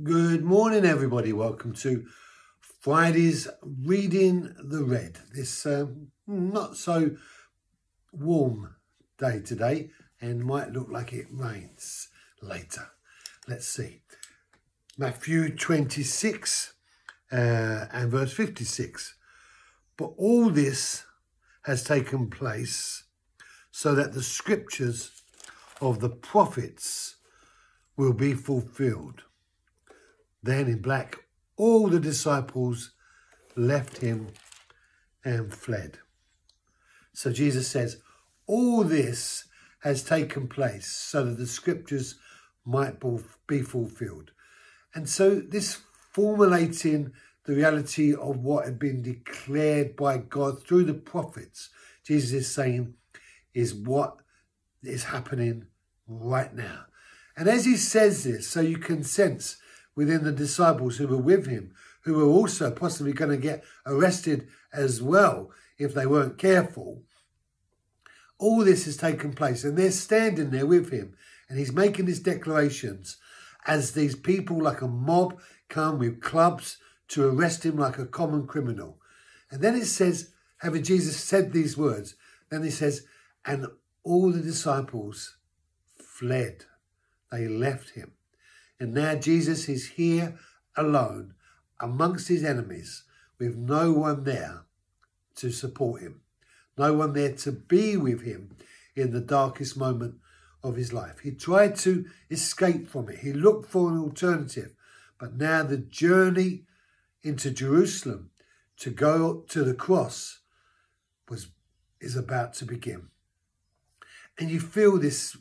Good morning, everybody. Welcome to Friday's Reading the Red. This not so warm day today and might look like it rains later. Let's see. Matthew 26 and verse 56. But all this has taken place so that the scriptures of the prophets will be fulfilled. Then in black, all the disciples left him and fled. So Jesus says, all this has taken place so that the scriptures might be fulfilled. And so this formulating the reality of what had been declared by God through the prophets, Jesus is saying, is what is happening right now. And as he says this, so you can sense within the disciples who were with him, who were also possibly going to get arrested as well if they weren't careful. All this has taken place and they're standing there with him and he's making these declarations as these people like a mob come with clubs to arrest him like a common criminal. And then it says, having Jesus said these words, then he says, and all the disciples fled. They left him. And now Jesus is here alone amongst his enemies with no one there to support him. No one there to be with him in the darkest moment of his life. He tried to escape from it. He looked for an alternative. But now the journey into Jerusalem to go to the cross is about to begin. And you feel this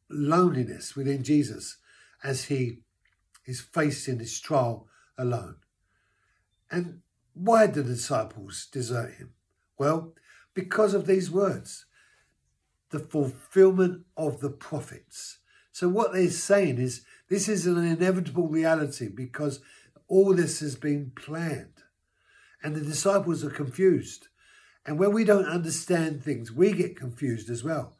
loneliness within Jesus as he is facing this trial alone. And why did the disciples desert him? Well, because of these words, the fulfillment of the prophets. So what they're saying is this is an inevitable reality because all this has been planned. And the disciples are confused. And when we don't understand things, we get confused as well.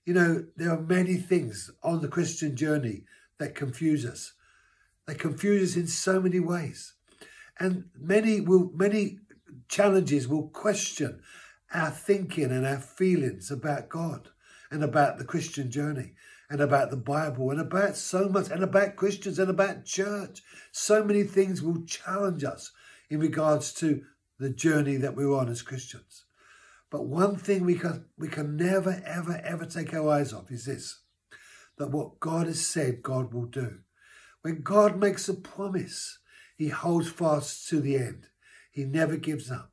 You know, there are many things on the Christian journey that confuse us. They confuse us in so many ways. And many challenges will question our thinking and our feelings about God and about the Christian journey and about the Bible and about so much and about Christians and about church. So many things will challenge us in regards to the journey that we're on as Christians. But one thing we can never, ever, ever take our eyes off is this, that what God has said, God will do. When God makes a promise, he holds fast to the end. He never gives up.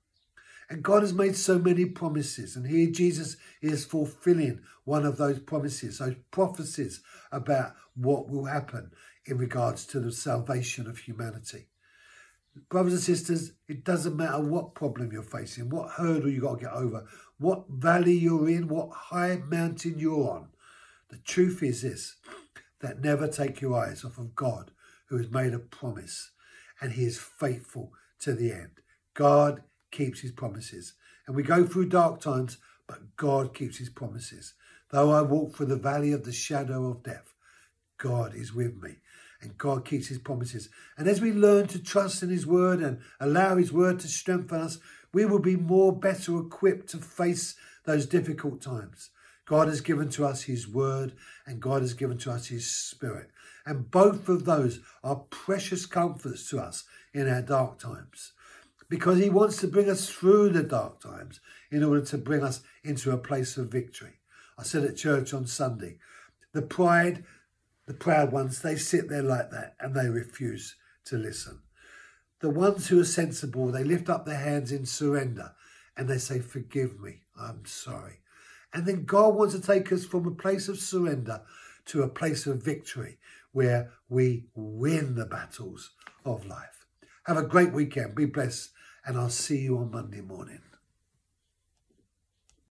And God has made so many promises. And here Jesus is fulfilling one of those promises, those prophecies about what will happen in regards to the salvation of humanity. Brothers and sisters, it doesn't matter what problem you're facing, what hurdle you got to get over, what valley you're in, what high mountain you're on. The truth is this, that never take your eyes off of God, who has made a promise, and he is faithful to the end. God keeps his promises. And we go through dark times, but God keeps his promises. Though I walk through the valley of the shadow of death, God is with me. And God keeps his promises. And as we learn to trust in his word and allow his word to strengthen us, we will be better equipped to face those difficult times. God has given to us his word and God has given to us his spirit. And both of those are precious comforts to us in our dark times. Because he wants to bring us through the dark times in order to bring us into a place of victory. I said at church on Sunday, the proud ones, they sit there like that and they refuse to listen. The ones who are sensible, they lift up their hands in surrender and they say, forgive me, I'm sorry. And then God wants to take us from a place of surrender to a place of victory where we win the battles of life. Have a great weekend. Be blessed. And I'll see you on Monday morning.